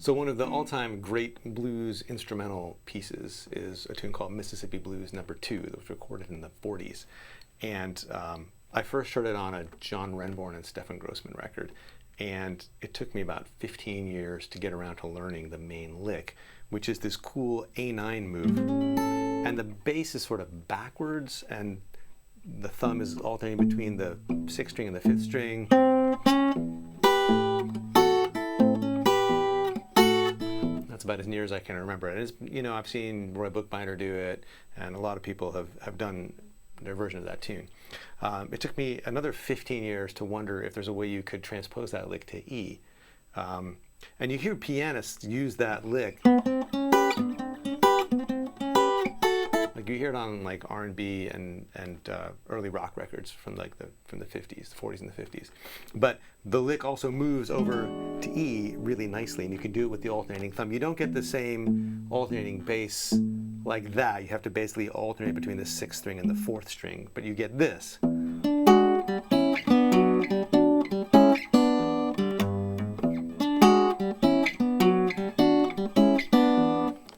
So one of the all-time great blues instrumental pieces is a tune called Mississippi Blues No. 2 that was recorded in the 40s. And I first heard it on a John Renbourn and Stefan Grossman record. And it took me about 15 years to get around to learning the main lick, which is this cool A9 move. And the bass is sort of backwards, and the thumb is alternating between the 6th string and the 5th string. That's about as near as I can remember it. And I've seen Roy Bookbinder do it, and a lot of people have done their version of that tune. It took me another 15 years to wonder if there's a way you could transpose that lick to E. And you hear pianists use that lick. Like you hear it on like R&B and early rock records from the 50s, the 40s and the 50s. But the lick also moves over to E really nicely, and you can do it with the alternating thumb. You don't get the same alternating bass like that. You have to basically alternate between the 6th string and the 4th string, but you get this.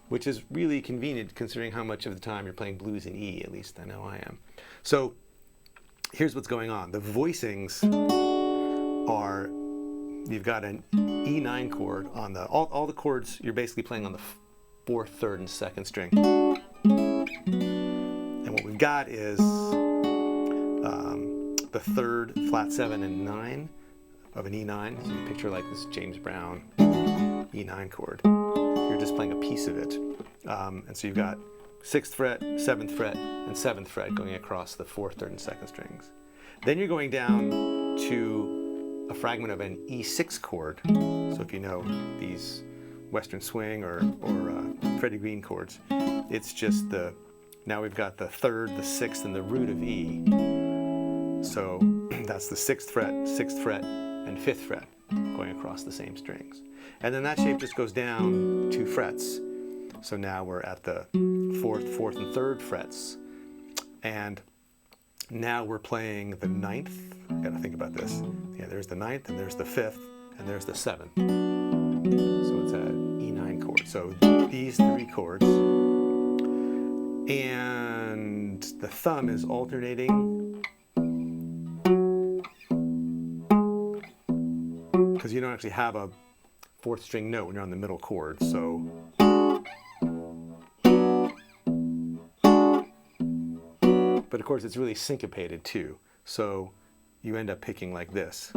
Which is really convenient considering how much of the time you're playing blues in E, at least I know I am. So here's what's going on. The voicings are, you've got an E9 chord on all the chords you're basically playing on the 4th, 3rd, and 2nd string. And what we've got is the 3rd, flat 7, and 9 of an E9. So you picture like this James Brown E9 chord. You're just playing a piece of it. And so you've got 6th fret, 7th fret, and 7th fret going across the 4th, 3rd, and 2nd strings. Then you're going down to a fragment of an E6 chord. So if you know these Western swing or Freddie Green chords, it's just now we've got the 3rd, the 6th, and the root of E. So that's the 6th fret, 6th fret, and 5th fret going across the same strings. And then that shape just goes down 2 frets. So now we're at the 4th, 4th, and 3rd frets. And now we're playing the 9th. I've got to think about this. Yeah, there's the 9th, and there's the 5th, and there's the 7th. So it's an E9 chord. So these 3 chords. And the thumb is alternating. Because you don't actually have a 4th string note when you're on the middle chord, so. But of course it's really syncopated too, so you end up picking like this.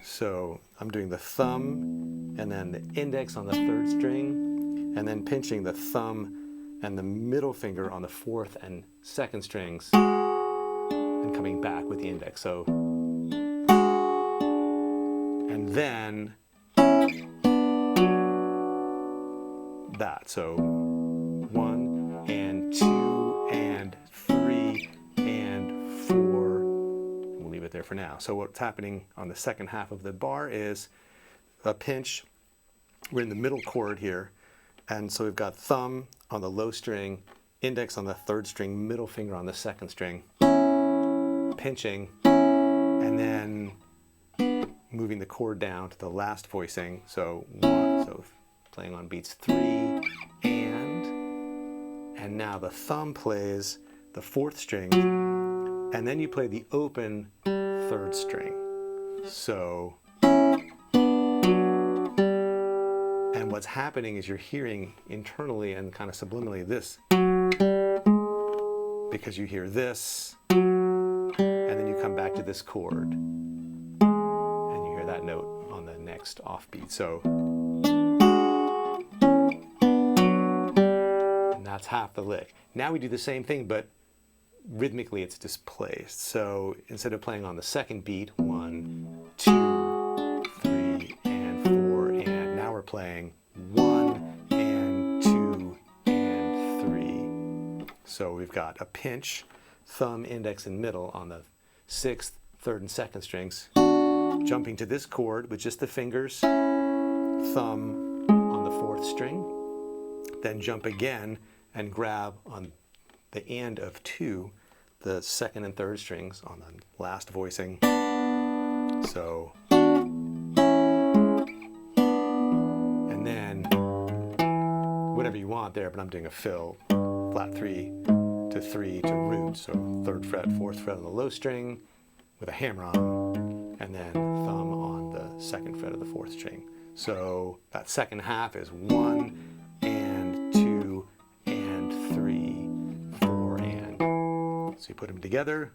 So I'm doing the thumb and then the index on the 3rd string, and then pinching the thumb and the middle finger on the 4th and 2nd strings, and coming back with the index. So, and then that. So 1 and 2 and 3 and 4. We'll leave it there for now. So what's happening on the second half of the bar is a pinch. We're in the middle chord here. And so we've got thumb on the low string, index on the 3rd string, middle finger on the 2nd string, pinching, and then moving the chord down to the last voicing. So 1, so playing on beats 3 and now the thumb plays the 4th string, and then you play the open 3rd string. So, and what's happening is you're hearing internally and kind of subliminally this, because you hear this, and then you come back to this chord, and you hear that note on the next offbeat. So, and that's half the lick. Now we do the same thing, but rhythmically it's displaced. So instead of playing on the 2nd beat, 1, 2, 3, and 4, and now we're playing 1 and 2 and 3. So we've got a pinch, thumb, index, and middle on the 6th, 3rd, and 2nd strings, jumping to this chord with just the fingers, thumb on the 4th string, then jump again and grab on the end of 2 the second and third strings on the last voicing. So, and then whatever you want there, but I'm doing a fill, flat 3 to 3 to root. So 3rd fret, 4th fret on the low string with a hammer on, and then thumb on the 2nd fret of the 4th string. So that second half is 1 and 2 and 3, 4 and. So you put them together.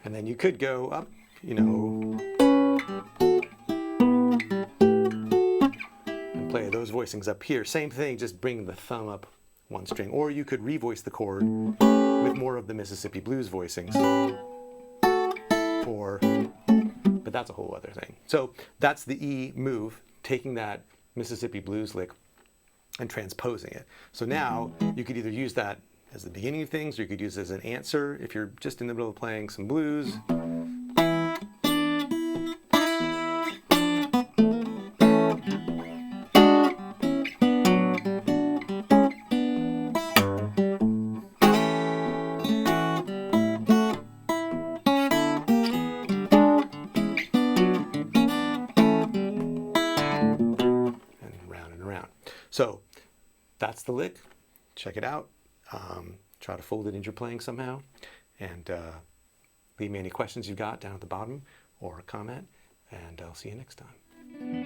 And then you could go up, you know, and play those voicings up here. Same thing, just bring the thumb up one string. Or you could revoice the chord with more of the Mississippi Blues voicings. But that's a whole other thing. So that's the E move, taking that Mississippi Blues lick and transposing it. So now you could either use that as the beginning of things, or you could use it as an answer if you're just in the middle of playing some blues. So that's the lick. Check it out. Try to fold it into your playing somehow. And leave me any questions you've got down at the bottom or a comment. And I'll see you next time.